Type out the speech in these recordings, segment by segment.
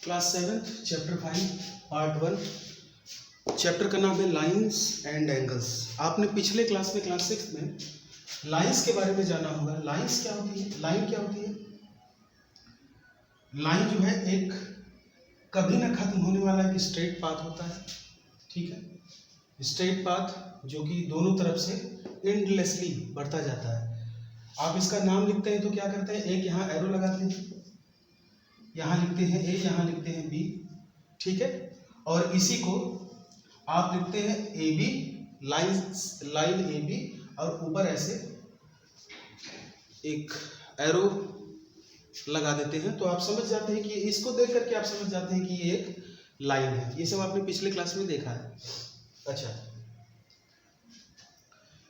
Class 7 chapter 5 part 1। Chapter का नाम है लाइंस एंड एंगल्स। आपने पिछले क्लास में क्लास 6 में लाइंस के बारे में जाना होगा। लाइंस क्या होती है, लाइन क्या होती है? लाइन जो है एक कभी ना खत्म होने वाला एक स्ट्रेट पाथ होता है, ठीक है। स्ट्रेट पाथ जो कि दोनों तरफ से एंडलेसली बढ़ता जाता है। आप इसका नाम लिखते हैं तो क्या करते हैं, एक यहाँ एरो लगाते हैं, यहाँ लिखते हैं ए, यहाँ लिखते हैं बी, ठीक है। और इसी को आप लिखते हैं A B, line A B, और ऊपर ऐसे एक एरो लगा देते हैं। तो आप समझ जाते हैं कि इसको देख करके आप समझ जाते हैं कि ये एक लाइन है। ये सब आपने पिछले क्लास में देखा है। अच्छा,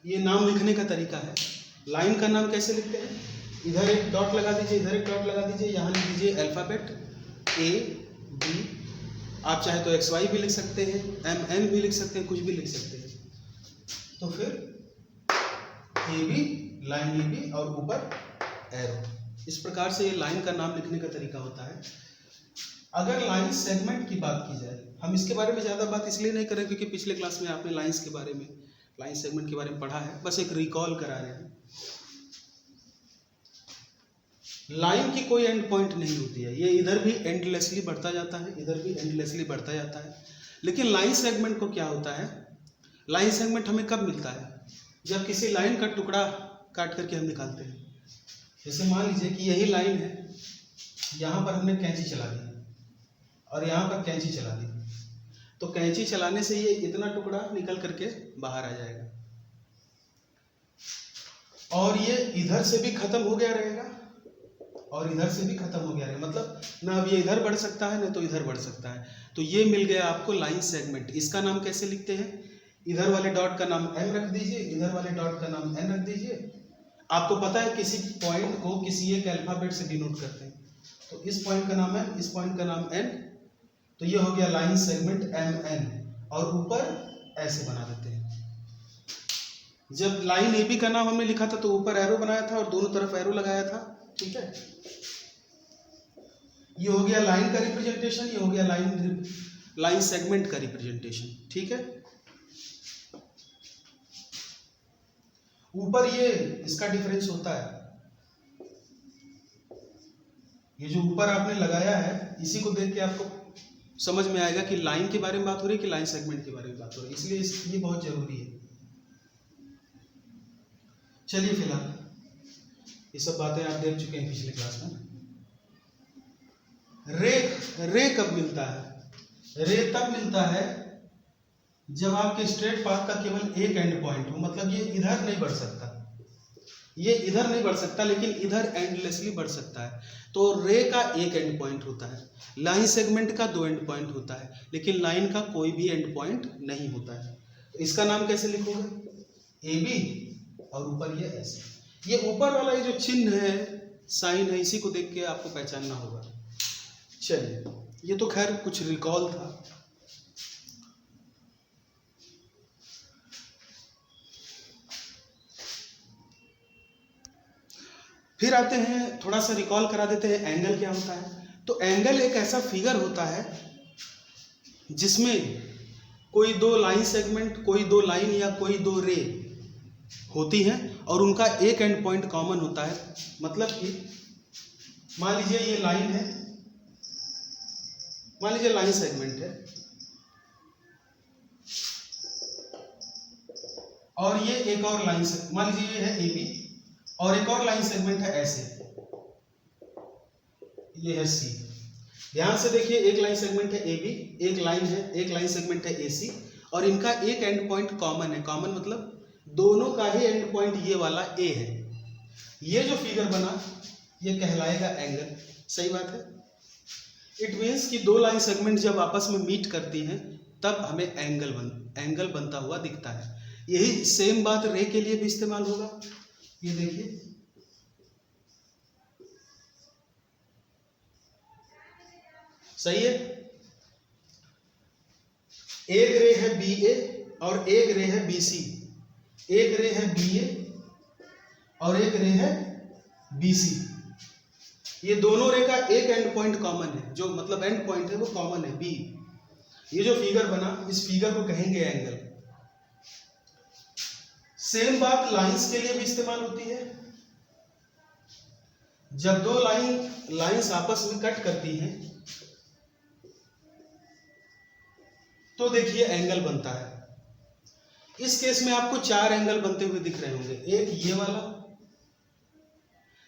ये नाम लिखने का तरीका है। लाइन का नाम कैसे लिखते हैं? इधर एक डॉट लगा दीजिए, इधर एक डॉट लगा दीजिए, यहाँ लिख दीजिए अल्फाबेट ए बी। आप चाहे तो एक्स वाई भी लिख सकते हैं, एम एन भी लिख सकते हैं, कुछ भी लिख सकते हैं। तो फिर A B, line A B और ऊपर एरो। इस प्रकार से ये लाइन का नाम लिखने का तरीका होता है। अगर लाइन सेगमेंट की बात की जाए, हम इसके बारे में ज़्यादा बात इसलिए नहीं करें क्योंकि पिछले क्लास में आपने लाइंस के बारे में, लाइन सेगमेंट के बारे में पढ़ा है, बस एक रिकॉल करा रहे हैं। लाइन की कोई एंड पॉइंट नहीं होती है, ये इधर भी एंडलेसली बढ़ता जाता है, इधर भी एंडलेसली बढ़ता जाता है। लेकिन लाइन सेगमेंट को क्या होता है, लाइन सेगमेंट हमें कब मिलता है? जब किसी लाइन का टुकड़ा काट करके हम निकालते हैं। जैसे मान लीजिए कि यही लाइन है, यहाँ पर हमने कैंची चला दी और यहाँ पर कैंची चला दी, तो कैंची चलाने से ये इतना टुकड़ा निकल करके बाहर आ जाएगा और ये इधर से भी खत्म हो गया रहेगा और इधर से भी खत्म हो गया रहेगा। मतलब ना अब ये इधर बढ़ सकता है ना तो इधर बढ़ सकता है। तो ये मिल गया आपको लाइन सेगमेंट। इसका नाम कैसे लिखते हैं? इधर वाले डॉट का नाम एम रख दीजिए, इधर वाले डॉट का नाम एन रख दीजिए। आपको पता है किसी पॉइंट को किसी एक अल्फाबेट से डिनोट करते हैं, तो इस पॉइंट का नाम एम, इस पॉइंट का नाम एन। तो ये हो गया लाइन सेगमेंट एम एन, और ऊपर ऐसे बना देते हैं। जब लाइन ए बी का नाम हमने लिखा था तो ऊपर एरो बनाया था और दोनों तरफ एरो लगाया था, ठीक है। ये हो गया लाइन का रिप्रेजेंटेशन, ये हो गया लाइन सेगमेंट का रिप्रेजेंटेशन, ठीक है। ऊपर ये इसका डिफरेंस होता है, ये जो ऊपर आपने लगाया है इसी को देख के आपको समझ में आएगा कि लाइन के बारे में बात हो रही है कि लाइन सेगमेंट के बारे में बात हो रही है, इसलिए ये बहुत जरूरी है। चलिए फिलहाल ये सब बातें आप देख चुके हैं पिछले क्लास में। रे कब मिलता है? रे तब मिलता है जब आपके स्ट्रेट पाथ का केवल एक एंड पॉइंट हो। मतलब ये इधर नहीं बढ़ सकता, ये इधर नहीं बढ़ सकता, लेकिन इधर एंडलेसली बढ़ सकता है। तो रे का एक एंड पॉइंट होता है, लाइन सेगमेंट का दो एंड पॉइंट होता है, लेकिन लाइन का कोई भी एंड पॉइंट नहीं होता है। तो इसका नाम कैसे लिखोगे? ए बी और ऊपर ये ऐसे। ये ऊपर वाला ये जो चिन्ह है, साइन है, इसी को देख के आपको पहचानना होगा। चलिए, ये तो खैर कुछ रिकॉल था। फिर आते हैं, थोड़ा सा रिकॉल करा देते हैं एंगल क्या होता है। तो एंगल एक ऐसा फिगर होता है जिसमें कोई दो लाइन सेगमेंट, कोई दो लाइन या कोई दो रे होती हैं और उनका एक एंड पॉइंट कॉमन होता है। मतलब कि मान लीजिए ये लाइन है, मान लीजिए लाइन सेगमेंट है और ये एक और लाइन से, मान लीजिए ये है ए बी और एक और लाइन सेगमेंट है ऐसे, ये है सी। ध्यान से देखिए, एक लाइन सेगमेंट है ए बी, एक लाइन सेगमेंट है ए सी, और इनका एक एंड पॉइंट कॉमन है। कॉमन मतलब दोनों का ही एंड पॉइंट ये वाला ए है। ये जो फिगर बना ये कहलाएगा एंगल। सही बात है। इट मीन्स कि दो लाइन सेगमेंट जब आपस में मीट करती हैं तब हमें एंगल बनता हुआ दिखता है। यही सेम बात रे के लिए भी इस्तेमाल होगा। ये देखिए, सही है। एक रे है बी ए और एक रे है बी सी, एक रे है बी ए और एक रे है बी सी। ये दोनों रे का एक एंड पॉइंट कॉमन है, जो मतलब एंड पॉइंट है वो कॉमन है बी। ये जो फिगर बना, इस फिगर को कहेंगे एंगल। सेम बात लाइंस के लिए भी इस्तेमाल होती है। जब दो लाइंस आपस में कट करती हैं तो देखिए एंगल बनता है। इस केस में आपको 4 एंगल बनते हुए दिख रहे होंगे। एक ये वाला,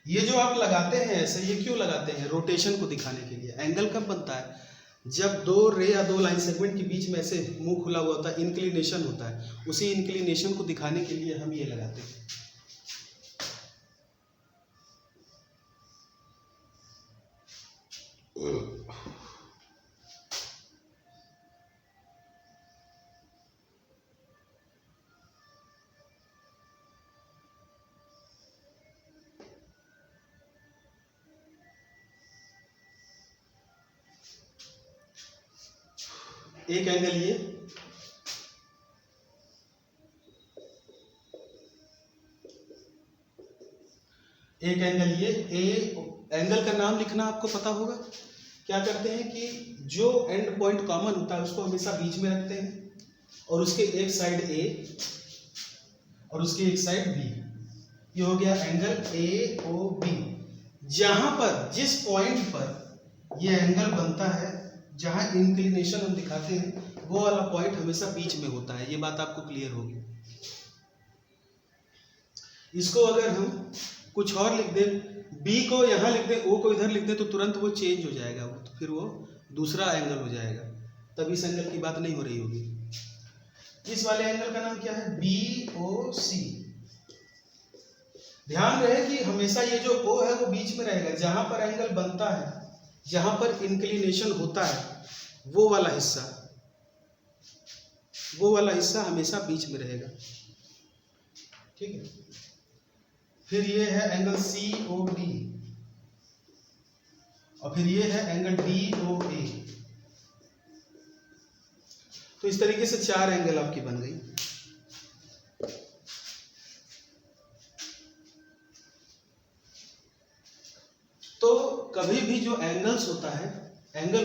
ये जो आप लगाते हैं ऐसे, ये क्यों लगाते हैं? रोटेशन को दिखाने के लिए। एंगल कब बनता है? जब दो रे या दो लाइन सेगमेंट के बीच में ऐसे मुंह खुला हुआ होता है, इंक्लिनेशन होता है, उसी इंक्लिनेशन को दिखाने के लिए हम ये लगाते हैं। एक एंगल ये, एक एंगल ये। एंगल का नाम लिखना आपको पता होगा। क्या करते हैं कि जो एंड पॉइंट कॉमन होता है उसको हमेशा बीच में रखते हैं, और उसके एक साइड ए और उसके एक साइड बी। ये हो गया एंगल ए ओ बी। जहां पर, जिस पॉइंट पर ये एंगल बनता है, जहां इंक्लिनेशन हम दिखाते हैं, वो वाला पॉइंट हमेशा बीच में होता है। ये बात आपको क्लियर होगी। इसको अगर हम कुछ और लिख दें, बी को यहाँ लिख दें, ओ को इधर लिख दें, तो तुरंत वो चेंज हो जाएगा, तो फिर वो दूसरा एंगल हो जाएगा। तब इस एंगल की बात नहीं हो रही होगी। इस वाले एंगल का नाम क्या है? बी ओ सी। ध्यान रहे कि हमेशा ये जो ओ है वो बीच में रहेगा। जहां पर एंगल बनता है, जहां पर इंक्लिनेशन होता है, वो वाला हिस्सा हमेशा बीच में रहेगा। ठीक है। फिर ये है एंगल सी ओ डी, और फिर ये है एंगल डी ओ ए। तो इस तरीके से 4 एंगल आपकी बन गई। तो कभी भी जो एंगल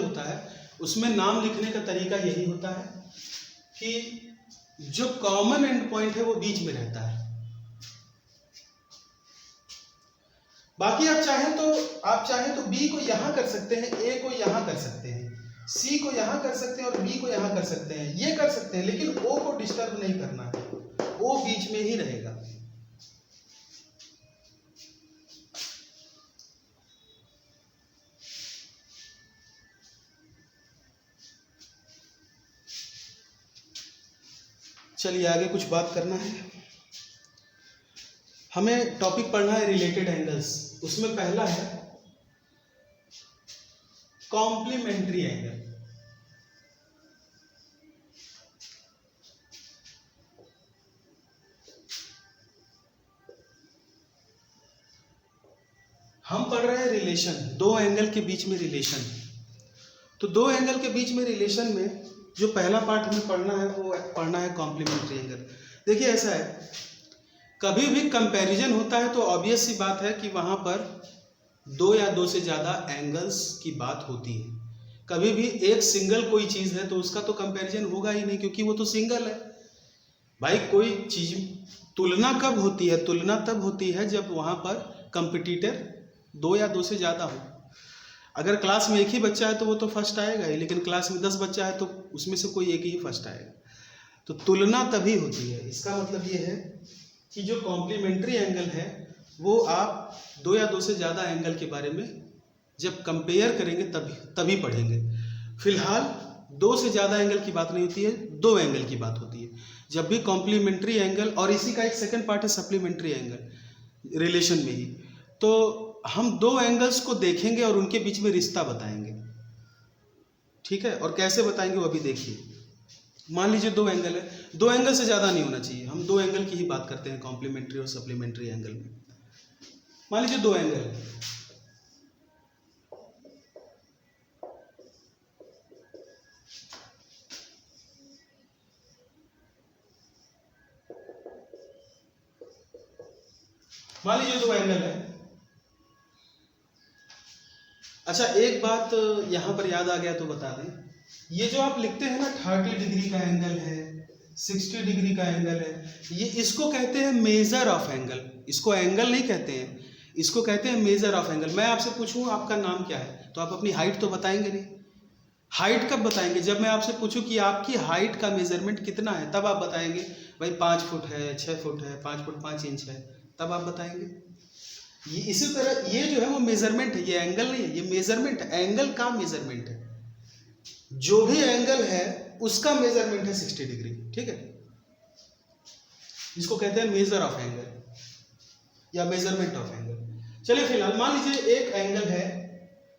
होता है, उसमें नाम लिखने का तरीका यही होता है कि जो कॉमन एंड पॉइंट है वो बीच में रहता है। बाकी आप चाहें तो बी को यहां कर सकते हैं, ए को यहां कर सकते हैं, सी को यहां कर सकते हैं और बी को यहां कर सकते हैं, ये कर सकते हैं, लेकिन ओ को डिस्टर्ब नहीं करना है। ओ बीच में ही रहेगा। चलिए आगे कुछ बात करना है। हमें टॉपिक पढ़ना है रिलेटेड एंगल्स। उसमें पहला है कॉम्प्लीमेंट्री एंगल। हम पढ़ रहे हैं रिलेशन, दो एंगल के बीच में रिलेशन। तो दो एंगल के बीच में रिलेशन में जो पहला पार्ट हमें पढ़ना है वो पढ़ना है कॉम्प्लीमेंट्री एंगल। देखिए ऐसा है, कभी भी कंपैरिजन होता है तो ऑब्वियस सी बात है कि वहां पर दो या दो से ज्यादा एंगल्स की बात होती है। कभी भी एक सिंगल कोई चीज है तो उसका तो कंपैरिजन होगा ही नहीं, क्योंकि वो तो सिंगल है। भाई कोई चीज तुलना कब होती है? तुलना तब होती है जब वहां पर कंपटीटर दो या दो से ज्यादा हो। अगर क्लास में एक ही बच्चा है तो वो तो फर्स्ट आएगा ही, लेकिन क्लास में 10 बच्चा है तो उसमें से कोई एक ही फर्स्ट आएगा। तो तुलना तभी होती है। इसका मतलब ये है कि जो कॉम्प्लीमेंट्री एंगल है वो आप दो या दो से ज़्यादा एंगल के बारे में जब कंपेयर करेंगे तभी पढ़ेंगे। फिलहाल दो से ज़्यादा एंगल की बात नहीं होती है, दो एंगल की बात होती है। जब भी कॉम्प्लीमेंट्री एंगल, और इसी का एक सेकंड पार्ट है सप्लीमेंट्री एंगल, रिलेशन में ही। तो हम दो एंगल्स को देखेंगे और उनके बीच में रिश्ता बताएंगे। ठीक है, और कैसे बताएंगे वो अभी देखिए। मान लीजिए दो एंगल है, दो एंगल से ज़्यादा नहीं होना चाहिए, हम दो एंगल की ही बात करते हैं कॉम्प्लीमेंट्री और सप्लीमेंट्री एंगल में। मान लीजिए दो एंगल है, मान लीजिए दो एंगल है, अच्छा एक बात यहाँ पर याद आ गया तो बता दें, ये जो आप लिखते हैं ना 30 डिग्री का एंगल है, 60 डिग्री का एंगल है, ये इसको कहते हैं मेजर ऑफ एंगल। इसको एंगल नहीं कहते हैं, इसको कहते हैं मेजर ऑफ एंगल। मैं आपसे पूछूं आपका नाम क्या है, तो आप अपनी हाइट तो बताएंगे नहीं। हाइट कब बताएंगे? जब मैं आपसे पूछूं कि आपकी हाइट का मेजरमेंट कितना है, तब आप बताएंगे भाई 5 फुट है, 6 फुट है, 5 फुट 5 इंच है, तब आप बताएंगे। ये इसी तरह ये जो है वो मेजरमेंट है, ये एंगल नहीं है, ये मेजरमेंट है। एंगल का मेजरमेंट है, जो भी एंगल है उसका मेजरमेंट है 60 डिग्री। ठीक है, इसको कहते हैं मेजर ऑफ एंगल या मेजरमेंट ऑफ एंगल। चलिए फिलहाल मान लीजिए एक एंगल है,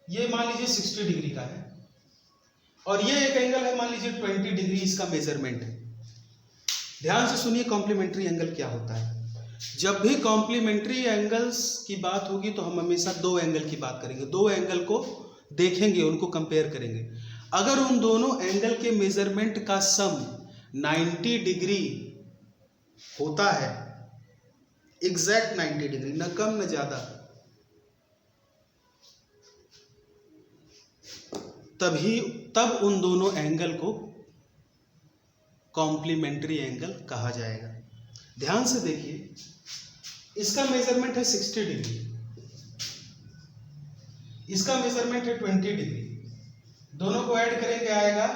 ये मान लीजिए 60 डिग्री का है, और ये एक एंगल है मान लीजिए 20 डिग्री, इसका मेजरमेंट है। ध्यान से सुनिए कॉम्प्लीमेंट्री एंगल क्या होता है। जब भी कॉम्प्लीमेंट्री एंगल्स की बात होगी तो हम हमेशा दो एंगल की बात करेंगे, दो एंगल को देखेंगे, उनको कंपेयर करेंगे। अगर उन दोनों एंगल के मेजरमेंट का सम 90 डिग्री होता है, एग्जैक्ट 90 डिग्री, न कम न ज्यादा, तब उन दोनों एंगल को कॉम्प्लीमेंट्री एंगल कहा जाएगा। ध्यान से देखिए, इसका मेजरमेंट है 60 डिग्री, इसका मेजरमेंट है 20 डिग्री, दोनों को ऐड करेंगे आएगा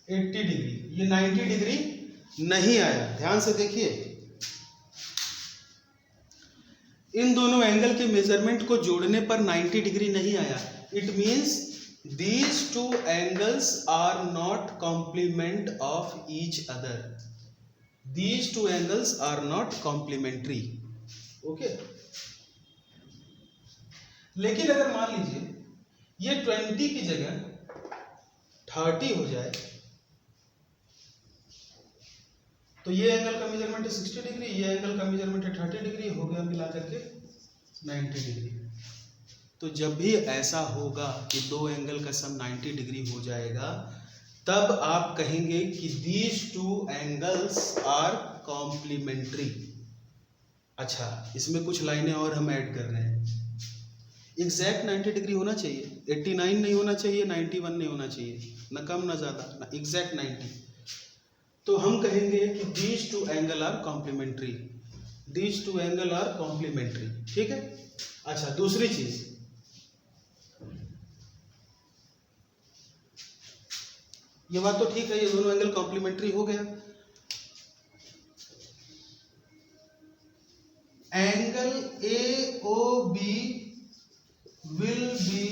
80 डिग्री। ये 90 डिग्री नहीं आया। ध्यान से देखिए, इन दोनों एंगल के मेजरमेंट को जोड़ने पर 90 डिग्री नहीं आया। It means these two angles are not complement of each other. These two angles are not complementary. Okay? लेकिन अगर मान लीजिए ये 20 की जगह 30 हो जाए, तो ये एंगल का मेजरमेंट है 60 डिग्री, ये एंगल का मेजरमेंट है 30 डिग्री, हो गया मिला करके 90 डिग्री। तो जब भी ऐसा होगा कि दो एंगल का सम 90 डिग्री हो जाएगा, तब आप कहेंगे कि these two angles are complementary। अच्छा, इसमें कुछ लाइनें और हम ऐड कर रहे हैं। एग्जैक्ट 90 डिग्री होना चाहिए, 89 नहीं होना चाहिए, 91 नहीं होना चाहिए, न कम न ज्यादा, न एग्जैक्ट 90। तो हम कहेंगे कि these two angle are complementary, these two angle are complementary। ठीक है। अच्छा, दूसरी चीज, ये बात तो ठीक है, ये दोनों एंगल कॉम्प्लीमेंट्री हो गया। Angle AOB will be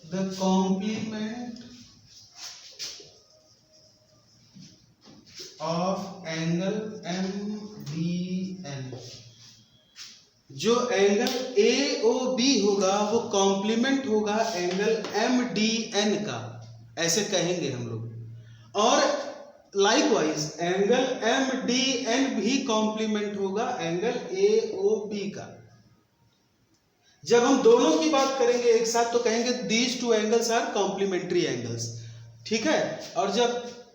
the complement of angle MDN। जो एंगल AOB होगा वो कॉम्प्लीमेंट होगा एंगल MDN का, ऐसे कहेंगे हम लोग। और लाइकवाइज एंगल MDN भी कॉम्प्लीमेंट होगा एंगल AOB का। जब हम दोनों की बात करेंगे एक साथ तो कहेंगे these two angles are complementary angles। ठीक है। और जब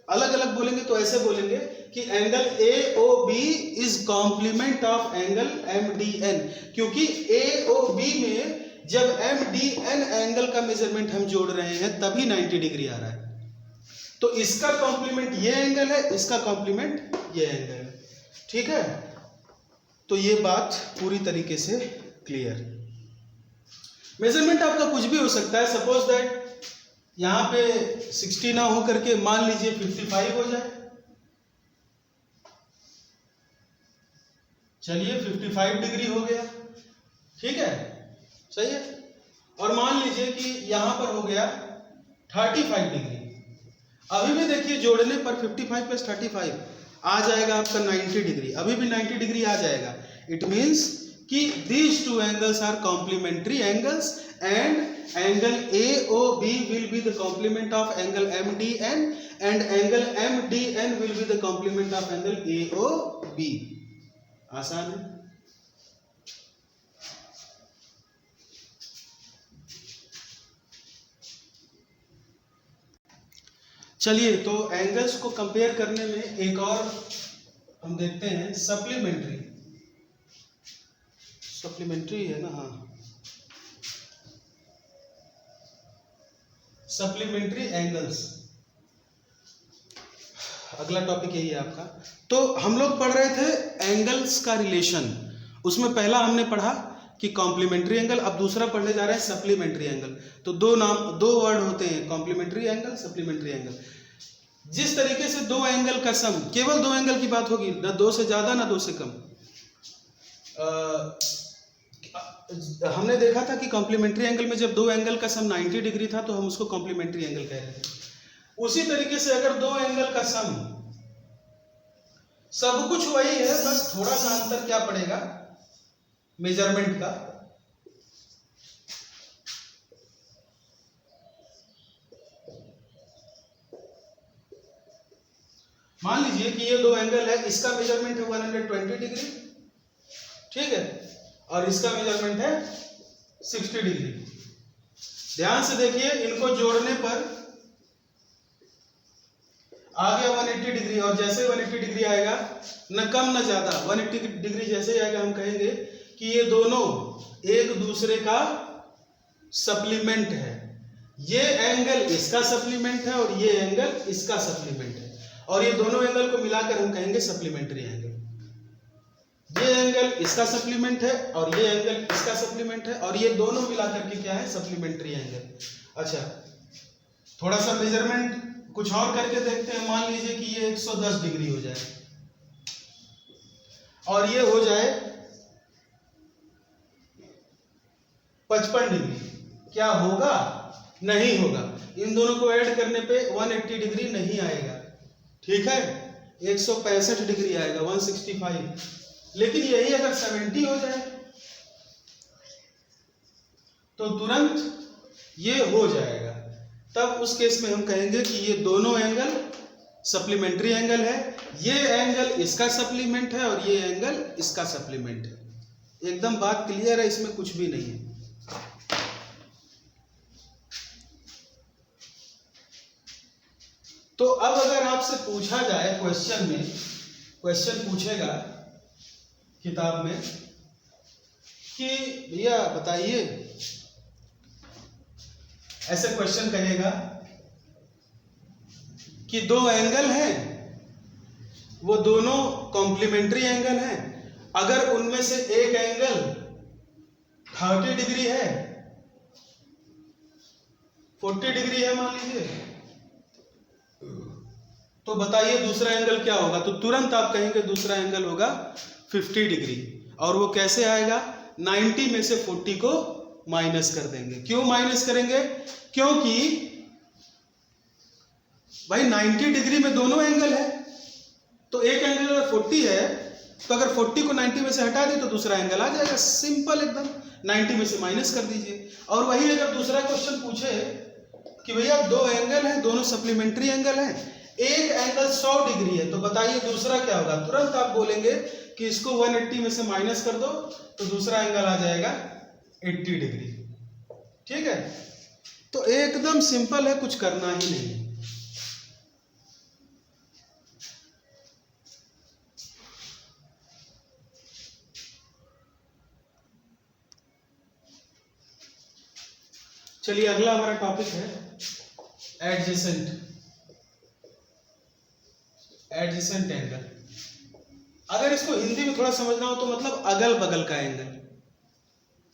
अलग अलग बोलेंगे तो ऐसे बोलेंगे कि angle AOB is complement of angle MDN, क्योंकि AOB में जब MDN एंगल का मेजरमेंट हम जोड़ रहे हैं तभी 90 डिग्री आ रहा है। तो इसका कॉम्प्लीमेंट ये एंगल है, इसका कॉम्प्लीमेंट ये एंगल है। ठीक है। तो ये बात पूरी तरीके से क्लियर। मेजरमेंट आपका कुछ भी हो सकता है। सपोज दैट यहां पे 60 ना हो करके मान लीजिए 55 हो जाए। चलिए 55 डिग्री हो गया। ठीक है, सही है। और मान लीजिए कि यहां पर हो गया 35 डिग्री। अभी भी देखिए जोड़ने पर 55 प्लस 35 आ जाएगा आपका 90 डिग्री, अभी भी 90 डिग्री आ जाएगा। इट मीन्स कि these two angles are complementary angles and angle AOB will be the complement of angle MDN and angle MDN will be the complement of angle AOB। आसान है। चलिए, तो एंगल्स को compare करने में एक और हम देखते हैं सप्लीमेंट्री है ना। हाँ, सप्लीमेंट्री एंगल्स। अगला टॉपिक यही है आपका। तो हम लोग पढ़ रहे थे एंगल्स का रिलेशन। उसमें पहला हमने पढ़ा कि कॉम्प्लीमेंट्री एंगल, अब दूसरा पढ़ने जा रहे हैं सप्लीमेंट्री एंगल। तो दो वर्ड होते हैं, कॉम्प्लीमेंट्री एंगल, सप्लीमेंट्री एंगल। जिस तरीके से दो एंगल का सम, केवल दो एंगल की बात होगी, ना दो से ज्यादा ना दो से कम। हमने देखा था कि कॉम्प्लीमेंट्री एंगल में जब दो एंगल का सम 90 डिग्री था तो हम उसको कॉम्प्लीमेंट्री एंगल कह रहे थे। उसी तरीके से अगर दो एंगल का सम, सब कुछ वही है, बस थोड़ा सा अंतर क्या पड़ेगा मेजरमेंट का। मान लीजिए कि ये दो एंगल है, इसका मेजरमेंट है 120 डिग्री, ठीक है, और इसका मेजरमेंट है 60 डिग्री। ध्यान से देखिए, इनको जोड़ने पर आ गया 180 डिग्री, और जैसे 180 डिग्री आएगा, न कम न ज्यादा, 180 डिग्री जैसे ही आएगा हम कहेंगे कि ये दोनों एक दूसरे का सप्लीमेंट है। ये एंगल इसका सप्लीमेंट है और ये एंगल इसका सप्लीमेंट है, और ये दोनों एंगल को मिलाकर हम कहेंगे सप्लीमेंट्री एंगल। ये एंगल इसका सप्लीमेंट है और ये एंगल इसका सप्लीमेंट है, और ये दोनों मिलाकर के क्या है, सप्लीमेंट्री एंगल। अच्छा, थोड़ा सा मेजरमेंट कुछ और करके देखते हैं। मान लीजिए कि ये 110 डिग्री हो जाए और ये हो जाए 55 डिग्री, क्या होगा? नहीं होगा। इन दोनों को ऐड करने पे 180 डिग्री नहीं आएगा, ठीक है, 165 डिग्री आएगा, 165। लेकिन यही अगर 70 हो जाए तो तुरंत ये हो जाएगा। तब उस केस में हम कहेंगे कि ये दोनों एंगल सप्लीमेंट्री एंगल है, ये एंगल इसका सप्लीमेंट है और ये एंगल इसका सप्लीमेंट है। एकदम बात क्लियर है, इसमें कुछ भी नहीं है। तो अब अगर आपसे पूछा जाए क्वेश्चन में, क्वेश्चन पूछेगा किताब में कि भैया बताइए, ऐसे क्वेश्चन कहेगा कि दो एंगल हैं, वो दोनों कॉम्प्लीमेंट्री एंगल हैं, अगर उनमें से एक एंगल 30 डिग्री है, 40 डिग्री है मान लीजिए, तो बताइए दूसरा एंगल क्या होगा? तो तुरंत आप कहेंगे दूसरा एंगल होगा 50 डिग्री। और वो कैसे आएगा? 90 में से 40 को माइनस कर देंगे। क्यों माइनस करेंगे? क्योंकि भाई 90 डिग्री में दोनों एंगल है, तो एक एंगल अगर 40 है तो अगर 40 को 90 में से हटा दे तो दूसरा एंगल आ जाएगा, सिंपल एकदम, 90 में से माइनस कर दीजिए। और वही अगर दूसरा क्वेश्चन पूछे कि भैया दो एंगल हैं, दोनों सप्लीमेंट्री एंगल हैं, एक एंगल 100 डिग्री है, तो बताइए दूसरा क्या होगा? तुरंत आप बोलेंगे कि इसको 180 में से माइनस कर दो तो दूसरा एंगल आ जाएगा 80 डिग्री, ठीक है। तो एकदम सिंपल है, कुछ करना ही नहीं। चलिए अगला हमारा टॉपिक है एडजेसेंट एंगल। अगर इसको हिंदी में थोड़ा समझना हो तो मतलब अगल बगल का एंगल।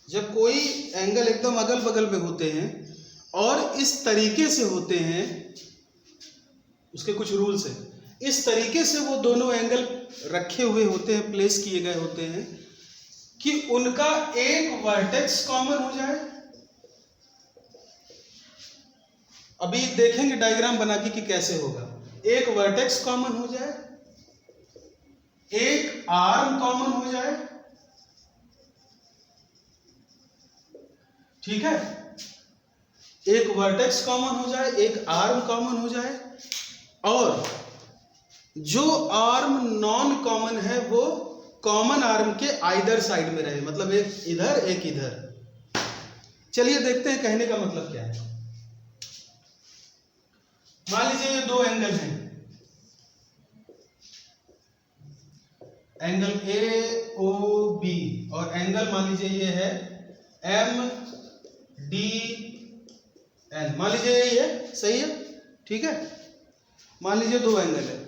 जब कोई एंगल एकदम अगल बगल में होते हैं और इस तरीके से होते हैं, उसके कुछ रूल्स हैं, इस तरीके से वो दोनों एंगल रखे हुए होते हैं, प्लेस किए गए होते हैं कि उनका एक वर्टेक्स कॉमन हो जाए। अभी देखेंगे डायग्राम बना के कि कैसे होगा। एक वर्टेक्स कॉमन हो जाए, एक आर्म कॉमन हो जाए, ठीक है, एक वर्टेक्स कॉमन हो जाए, एक आर्म कॉमन हो जाए, और जो आर्म नॉन कॉमन है वो कॉमन आर्म के आइदर साइड में रहे, मतलब एक इधर एक इधर। चलिए देखते हैं कहने का मतलब क्या है। मान लीजिए ये दो एंगल हैं, एंगल ए ओ बी, और एंगल मान लीजिए ये है एम डी एन। मान लीजिए यही है, सही है, ठीक है। मान लीजिए दो एंगल है,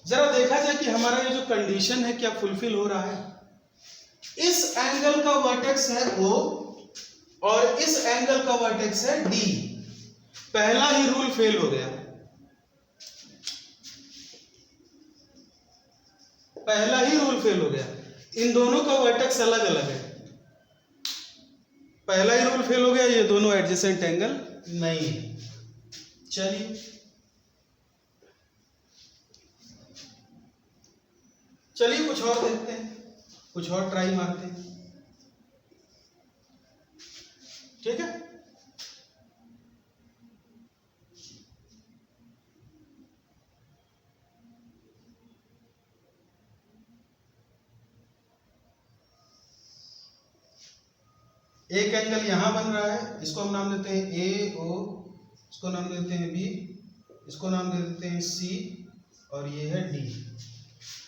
जरा देखा जाए कि हमारा ये जो कंडीशन है क्या फुलफिल हो रहा है। इस एंगल का वर्टेक्स है O और इस एंगल का वर्टेक्स है D। पहला ही रूल फेल हो गया, पहला ही रूल फेल हो गया। इन दोनों का वर्टेक्स अलग अलग है, पहला ही रूल फेल हो गया, ये दोनों एडजेसेंट एंगल नहीं है। चलिए कुछ और देखते हैं, कुछ और ट्राई मारते हैं, ठीक है। एक एंगल यहां बन रहा है, इसको हम नाम देते हैं ए ओ, इसको नाम देते हैं बी, इसको नाम दे देते हैं सी, और ये है डी।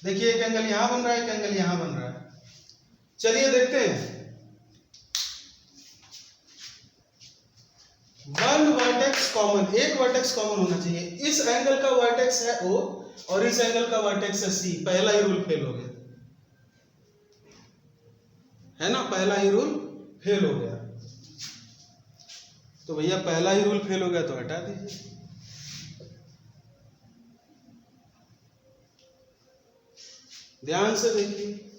देखिए एक एंगल यहां बन रहा है, एक एंगल यहां बन रहा है। चलिए देखते हैं। वन वर्टेक्स कॉमन, एक वर्टेक्स कॉमन होना चाहिए। इस एंगल का वर्टेक्स है O और इस एंगल का वर्टेक्स है C। पहला ही रूल फेल हो गया, है ना, पहला ही रूल फेल हो गया। तो भैया पहला ही रूल फेल हो गया तो हटा दीजिए। ध्यान से देखिए,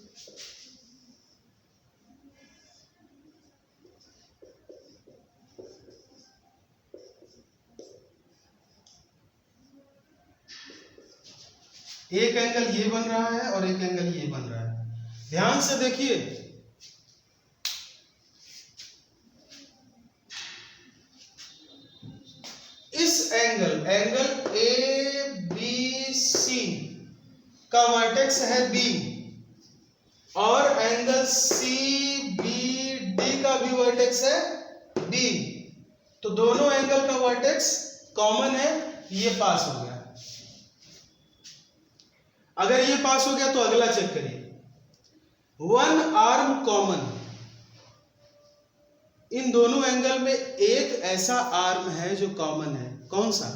एक एंगल ये बन रहा है और एक एंगल ये बन रहा है। ध्यान से देखिए, इस एंगल ए बी सी का वर्टेक्स है B और एंगल सी बी डी का भी वर्टेक्स है D। तो दोनों एंगल का वर्टेक्स कॉमन है, ये पास हो गया। अगर ये पास हो गया तो अगला चेक करिए। वन आर्म कॉमन, इन दोनों एंगल में एक ऐसा आर्म है जो कॉमन है, कौन सा?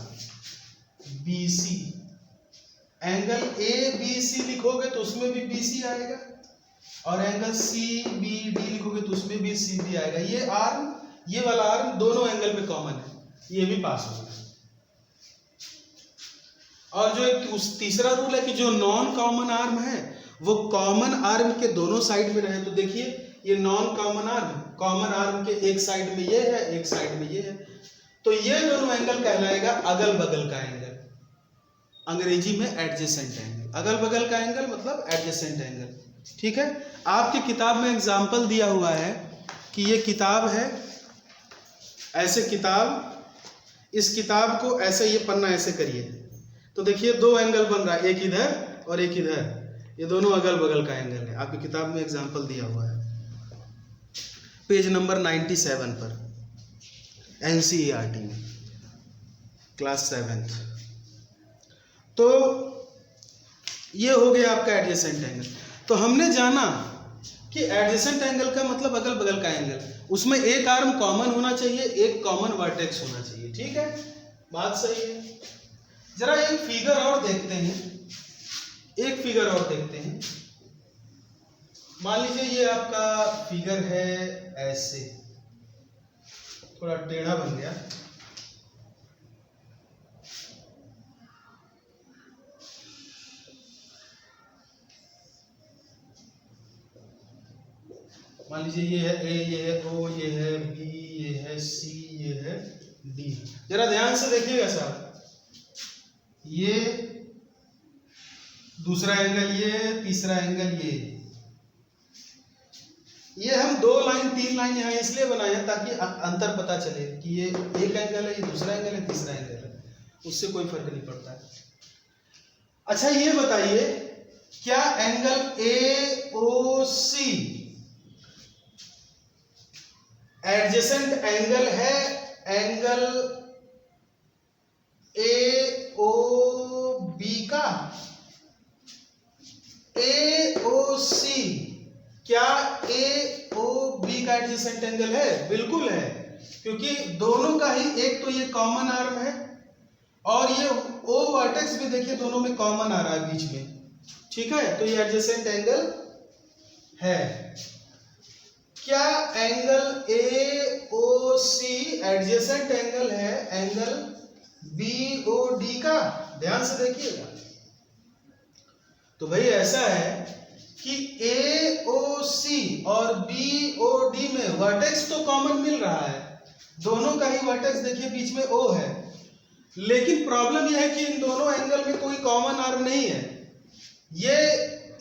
BC। एंगल ABC लिखोगे तो उसमें भी BC आएगा और एंगल CBD लिखोगे तो उसमें भी CD आएगा। ये आर्म, ये वाला आर्म दोनों एंगल पे कॉमन है, ये भी पास होगा। और जो एक तीसरा रूल है कि जो नॉन कॉमन आर्म है वो कॉमन आर्म के दोनों साइड में रहे। तो देखिए ये non common arm, common arm के एक साइड में ये है, एक साइड में ये है, तो ये दोनों एंगल कहलाएगा अगल बगल का एंगल, अंग्रेजी में एडजेसेंट एंगल। अगल बगल का एंगल मतलब एडजेसेंट एंगल, ठीक है। आपकी किताब में एग्जाम्पल दिया हुआ है कि ये किताब है, ऐसे किताब, इस किताब को ऐसे, ये पन्ना ऐसे करिए तो देखिए दो एंगल बन रहा है, एक इधर और एक इधर, ये दोनों अगल बगल का एंगल है। आपकी किताब में एग्जाम्पल दिया हुआ है पेज नंबर 97 पर, NCERT में, क्लास 7th। तो ये हो गया आपका एडजेसेंट एंगल। तो हमने जाना कि एडजेसेंट एंगल का मतलब अगल बगल का एंगल, उसमें एक आर्म कॉमन होना चाहिए, एक कॉमन वर्टेक्स होना चाहिए, ठीक है, बात सही है। जरा एक फिगर और देखते हैं, एक फिगर और देखते हैं। मान लीजिए ये आपका फिगर है ऐसे, थोड़ा टेढ़ा बन गया, मान लीजिए ये है A, ये है O, ये है B, ये है C, ये है D। जरा ध्यान से देखिएगा साहब, ये दूसरा एंगल, ये तीसरा एंगल, ये हम दो लाइन तीन लाइन यहाँ इसलिए बनाए हैं ताकि अंतर पता चले कि ये एक एंगल है, ये दूसरा एंगल है, तीसरा एंगल है, उससे कोई फर्क नहीं पड़ता है। अच्छा ये बताइए, क्या एंगल AOC एडजेसेंट एंगल है एंगल AOB का? AOC क्या AOB का एडजेसेंट एंगल है? बिल्कुल है, क्योंकि दोनों का ही एक तो ये कॉमन आर्म है और ये ओ वर्टेक्स भी देखिए दोनों में कॉमन आ रहा है बीच में, ठीक है, तो ये एडजेसेंट एंगल है। क्या angle A O C adjacent angle है एंगल बी ओ डी का? ध्यान से देखिएगा। तो भाई ऐसा है कि ए ओ सी और बी ओ डी में वर्टेक्स तो कॉमन मिल रहा है, दोनों का ही वर्टेक्स देखिए बीच में ओ है, लेकिन प्रॉब्लम यह है कि इन दोनों एंगल में कोई कॉमन आर्म नहीं है। ये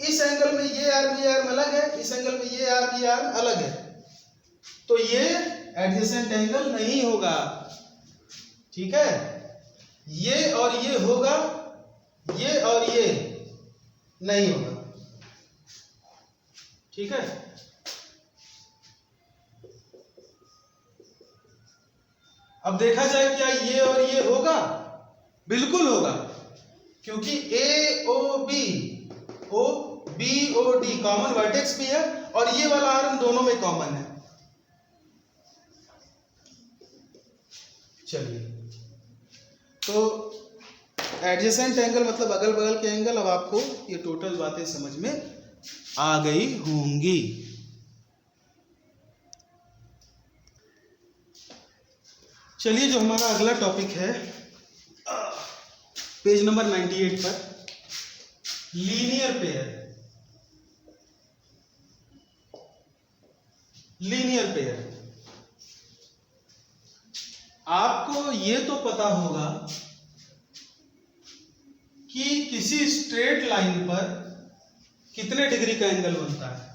इस एंगल में ये आर्म अलग है, इस एंगल में ये आर्म अलग है, तो ये एडजेसेंट एंगल नहीं होगा, ठीक है। ये और ये होगा, ये और ये नहीं होगा, ठीक है। अब देखा जाए क्या ये और ये होगा? बिल्कुल होगा, क्योंकि ए ओ बी कॉमन वर्टेक्स भी है और ये वाला आर्म दोनों में कॉमन है। चलिए, तो एडजेसेंट एंगल मतलब अगल बगल के एंगल। अब आपको ये टोटल बातें समझ में आ गई होंगी। चलिए, जो हमारा अगला टॉपिक है पेज नंबर 98 पर, लीनियर पेयर। लीनियर पेयर, आपको ये तो पता होगा कि किसी स्ट्रेट लाइन पर कितने डिग्री का एंगल बनता है।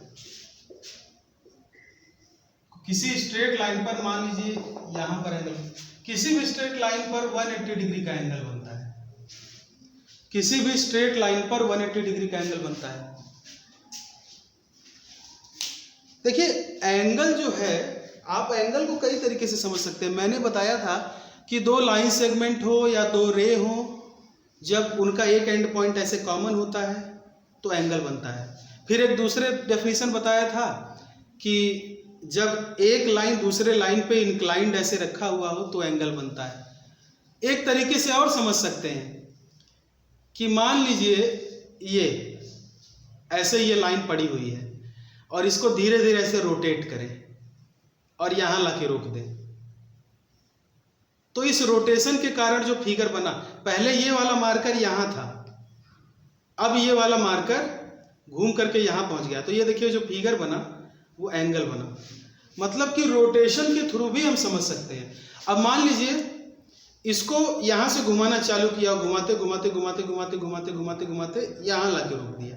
किसी स्ट्रेट लाइन पर मान लीजिए यहां पर एंगल, किसी भी स्ट्रेट लाइन पर 180 डिग्री का एंगल बनता है। किसी भी स्ट्रेट लाइन पर 180 डिग्री का एंगल बनता है। देखिए, एंगल जो है, आप एंगल को कई तरीके से समझ सकते हैं। मैंने बताया था कि दो लाइन सेगमेंट हो या दो रे हो, जब उनका एक एंड पॉइंट ऐसे कॉमन होता है तो एंगल बनता है। फिर एक दूसरे डेफिनेशन बताया था कि जब एक लाइन दूसरे लाइन पे इंक्लाइंड ऐसे रखा हुआ हो तो एंगल बनता है। एक तरीके से और समझ सकते हैं कि मान लीजिए ये ऐसे ये लाइन पड़ी हुई है और इसको धीरे धीरे ऐसे रोटेट करें और यहां लाके रोक दें, तो इस रोटेशन के कारण जो फिगर बना, पहले ये वाला मार्कर यहां था, अब ये वाला मार्कर घूम करके यहां पहुंच गया, तो ये देखिए जो फिगर बना वो एंगल बना। मतलब कि रोटेशन के थ्रू भी हम समझ सकते हैं। अब मान लीजिए इसको यहां से घुमाना चालू किया, घुमाते घुमाते घुमाते घुमाते घुमाते घुमाते घुमाते यहां लाके रोक दिया,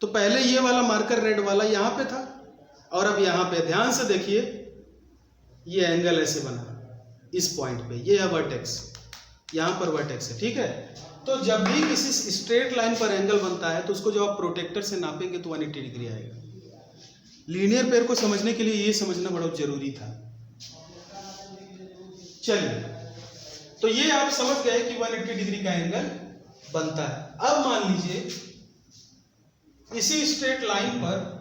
तो पहले ये वाला मार्कर रेड वाला यहां पे था और अब यहां पे ध्यान से देखिए ये एंगल ऐसे बना इस पॉइंट पे, ये है वर्टेक्स, यहां पर वर्टेक्स है, ठीक है। तो जब भी किसी स्ट्रेट लाइन पर एंगल बनता है तो उसको जब आप प्रोटेक्टर से नापेंगे तो 180 डिग्री आएगा। लीनियर पेयर को समझने के लिए ये समझना बहुत जरूरी था। चलिए, तो ये आप समझ गए कि 180 डिग्री का एंगल बनता है। अब मान लीजिए इसी स्ट्रेट लाइन पर,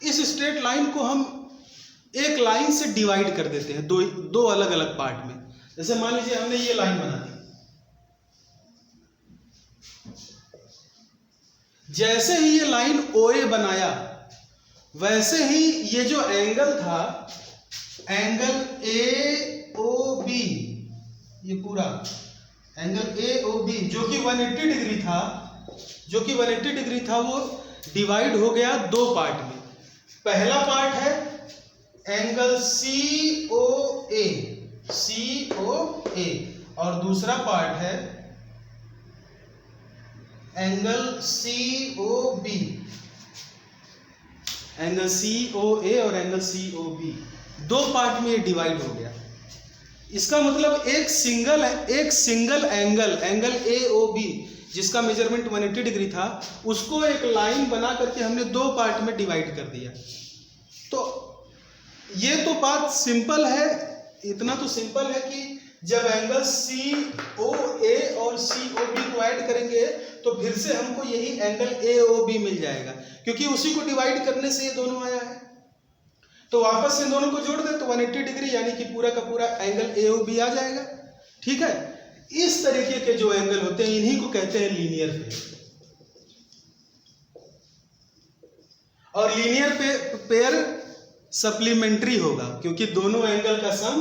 इस स्ट्रेट लाइन को हम एक लाइन से डिवाइड कर देते हैं दो अलग अलग पार्ट में। जैसे मान लीजिए हमने ये लाइन बना दी, जैसे ही ये लाइन OA बनाया वैसे ही ये जो एंगल था, एंगल AOB, ये पूरा एंगल AOB जो कि 180 डिग्री था, वो डिवाइड हो गया दो पार्ट में। पहला पार्ट है एंगल COA और दूसरा पार्ट है एंगल COB। एंगल COA और एंगल COB दो पार्ट में ये डिवाइड हो गया। इसका मतलब एक सिंगल एंगल AOB जिसका मेजरमेंट 180 डिग्री था, उसको एक लाइन बना करके हमने दो पार्ट में डिवाइड कर दिया। तो ये तो बात सिंपल है, इतना तो सिंपल है कि जब एंगल COA और COB को ऐड करेंगे तो फिर से हमको यही एंगल AOB मिल जाएगा, क्योंकि उसी को डिवाइड करने से ये दोनों आया है। तो वापस से दोनों को जोड़ दे तो 180 डिग्री यानी कि पूरा का पूरा एंगल AOB आ जाएगा। ठीक है, इस तरीके के जो एंगल होते हैं इन्हीं को कहते हैं लीनियर पेयर। और लीनियर पेयर सप्लीमेंट्री होगा क्योंकि दोनों एंगल का सम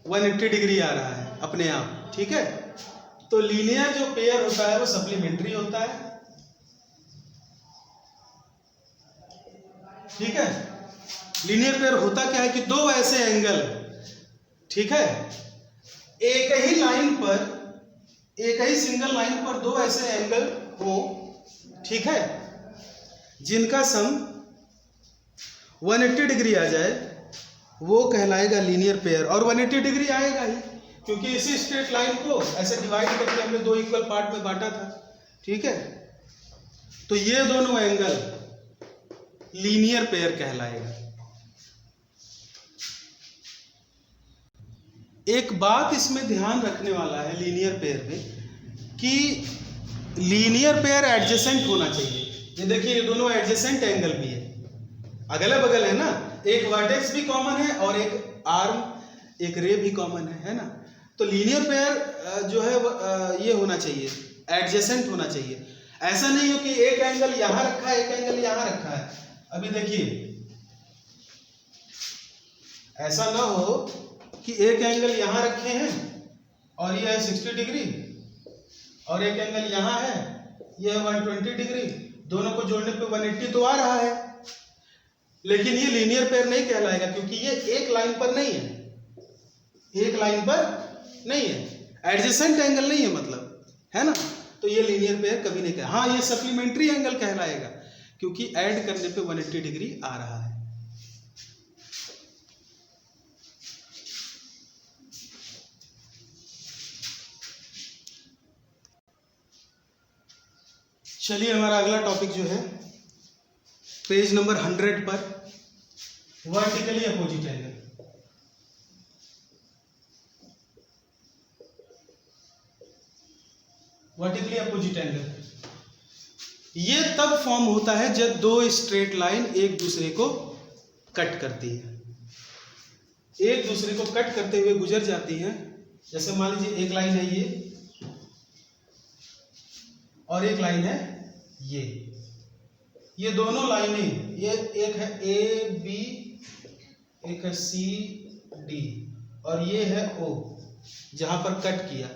180 डिग्री आ रहा है अपने आप। ठीक है, तो लीनियर जो पेयर होता है वो सप्लीमेंट्री होता है। ठीक है, लीनियर पेयर होता क्या है कि दो ऐसे एंगल, ठीक है, एक ही लाइन पर, एक ही सिंगल लाइन पर दो ऐसे एंगल हो, ठीक है, जिनका सम 180 डिग्री आ जाए, वो कहलाएगा लीनियर पेयर। और 180 डिग्री आएगा ही क्योंकि इसी स्ट्रेट लाइन को ऐसे डिवाइड करके हमने दो इक्वल पार्ट में बांटा था। ठीक है, तो ये दोनों एंगल लीनियर पेयर कहलाएगा। एक बात इसमें ध्यान रखने वाला है लीनियर पेयर में कि लीनियर पेयर एडजेसेंट होना चाहिए। ये देखिए, ये दोनों एडजेसेंट एंगल भी है, अगल बगल है ना, एक वर्टेक्स भी कॉमन है और एक आर्म, एक रे भी कॉमन है ना। तो लीनियर पेयर जो है ये होना चाहिए, एडजेसेंट होना चाहिए। ऐसा नहीं हो कि एक एंगल यहां रखा है, एक एंगल यहां रखा है। अभी देखिए, ऐसा ना हो कि एक एंगल यहां रखे हैं और ये है 60 डिग्री और एक एंगल यहां है, ये है 120 डिग्री। दोनों को जोड़ने पे 180 तो आ रहा है, लेकिन ये लीनियर पेयर नहीं कहलाएगा क्योंकि ये एक लाइन पर नहीं है, एक लाइन पर नहीं है, एडजेसेंट एंगल नहीं है मतलब, है ना। तो ये लीनियर पेयर कभी नहीं कहलाएगा। हाँ, ये सप्लीमेंट्री एंगल कहलाएगा क्योंकि ऐड करने पे 180 डिग्री आ रहा है। चलिए, हमारा अगला टॉपिक जो है पेज नंबर 100 पर, vertically opposite angle. Vertically opposite angle ये तब फॉर्म होता है जब दो स्ट्रेट लाइन एक दूसरे को कट करती है, एक दूसरे को कट करते हुए गुजर जाती हैं। जैसे मान लीजिए एक लाइन है ये और एक लाइन है ये दोनों लाइनें, ये एक है AB, एक है CD और ये है O, जहां पर कट किया।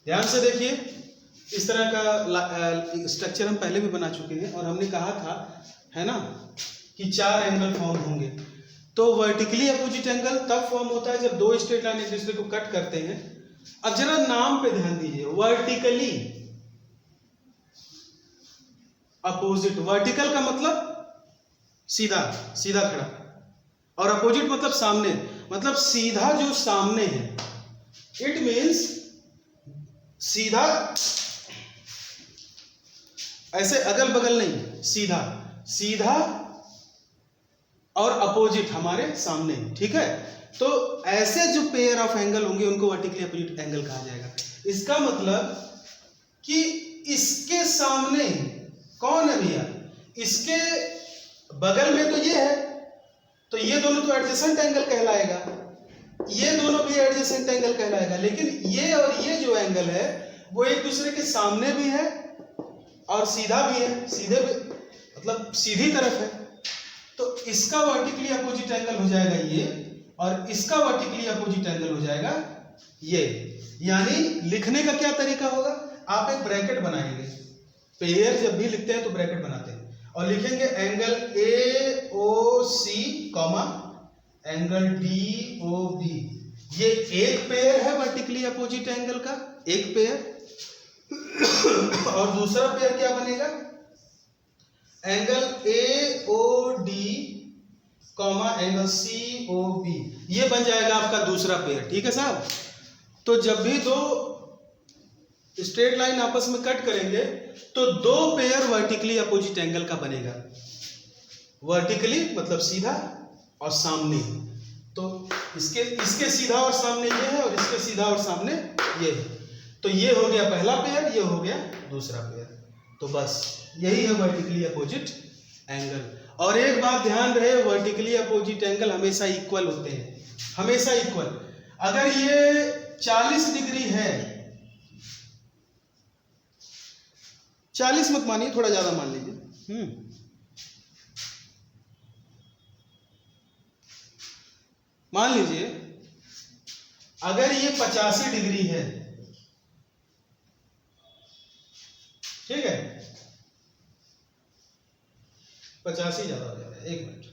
ध्यान से देखिए, इस तरह का स्ट्रक्चर हम पहले भी बना चुके हैं और हमने कहा था, है ना, कि चार एंगल फॉर्म होंगे। तो वर्टिकली अपोजिट एंगल तब फॉर्म होता है जब दो स्ट्रेट लाइन एक दूसरे को कट करते हैं। अब जरा नाम पे ध्यान दीजिए, वर्टिकली अपोजिट, वर्टिकल का मतलब सीधा, सीधा खड़ा, और अपोजिट मतलब सामने, मतलब सीधा जो सामने है। इट मीन्स सीधा ऐसे अगल बगल नहीं, सीधा सीधा और अपोजिट हमारे सामने। ठीक है, तो ऐसे जो पेयर ऑफ एंगल होंगे उनको वर्टिकली अपोजिट एंगल कहा जाएगा। इसका मतलब कि इसके सामने कौन है भैया, इसके बगल में तो ये है, तो ये दोनों तो एडजेसेंट एंगल कहलाएगा, ये दोनों भी एडजेसेंट एंगल कहलाएगा। लेकिन ये और ये जो एंगल है वो एक दूसरे के सामने भी है और सीधा भी है, सीधे मतलब सीधी तरफ है। तो इसका वर्टिकली अपोजिट एंगल हो जाएगा ये, और इसका वर्टिकली अपोजिट एंगल हो जाएगा ये। यानी लिखने का क्या तरीका होगा, आप एक ब्रैकेट बनाएंगे, पेयर जब भी लिखते हैं तो ब्रैकेट बनाते हैं और लिखेंगे angle AOC comma angle DOB। ये एक पेयर है वर्टिकली अपोजिट एंगल का, एक पेयर। और दूसरा पेयर क्या बनेगा, angle AOD comma angle COB। ये बन जाएगा आपका दूसरा पेयर। ठीक है साहब, तो जब भी दो स्ट्रेट लाइन आपस में कट करेंगे तो दो पेयर वर्टिकली अपोजिट एंगल का बनेगा। वर्टिकली मतलब सीधा और सामने, तो इसके सीधा और सामने ये है और इसके सीधा और सामने ये है। तो ये हो गया पहला पेयर, ये हो गया दूसरा पेयर। तो बस यही है वर्टिकली अपोजिट एंगल। और एक बात ध्यान रहे, वर्टिकली अपोजिट एंगल हमेशा इक्वल होते हैं, हमेशा इक्वल। अगर ये 40 डिग्री है, 40 मत मानिए, थोड़ा ज्यादा मान लीजिए। मान लीजिए अगर ये 85 डिग्री है, ठीक है, 85 ज्यादा हो जा रहा है, 1 मिनट,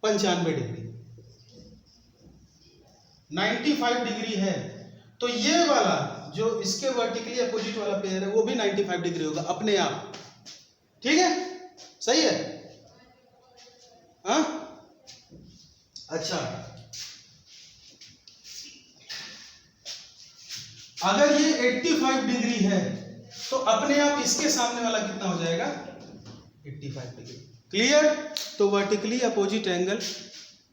95 डिग्री, 95 डिग्री है, तो ये वाला जो इसके वर्टिकली अपोजिट वाला पेयर है वो भी 95 डिग्री होगा अपने आप। ठीक है, सही है? हाँ, अच्छा, अगर ये 85 डिग्री है तो अपने आप इसके सामने वाला कितना हो जाएगा? 85 डिग्री। क्लियर? तो वर्टिकली अपोजिट एंगल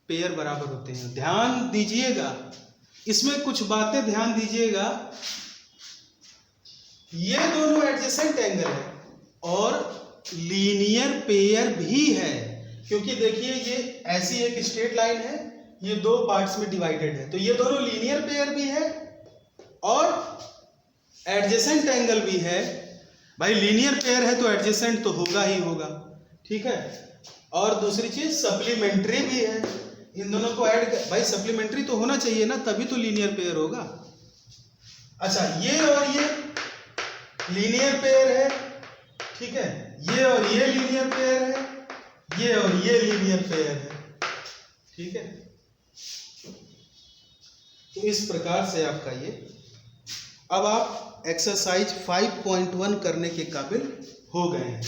पेयर बराबर होते हैं। ध्यान दीजिएगा, इसमें कुछ बातें ध्यान दीजिएगा। ये दोनों एडजेसेंट एंगल है और लीनियर पेयर भी है, क्योंकि देखिए ये ऐसी एक स्ट्रेट लाइन है, ये दो पार्ट्स में डिवाइडेड है, तो ये दोनों लीनियर पेयर भी है और एडजेसेंट एंगल भी है। भाई लीनियर पेयर है तो एडजेसेंट तो होगा ही होगा, ठीक है। और दूसरी चीज सप्लीमेंट्री भी है, इन दोनों को ऐड, भाई सप्लीमेंट्री तो होना चाहिए ना, तभी तो लीनियर पेयर होगा। अच्छा, ये और ये लीनियर पेयर है, ठीक है, ये और ये लीनियर पेयर है, ये और ये लीनियर पेयर है, ठीक है। तो इस प्रकार से आपका ये, अब आप एक्सरसाइज 5.1 करने के काबिल हो गए हैं।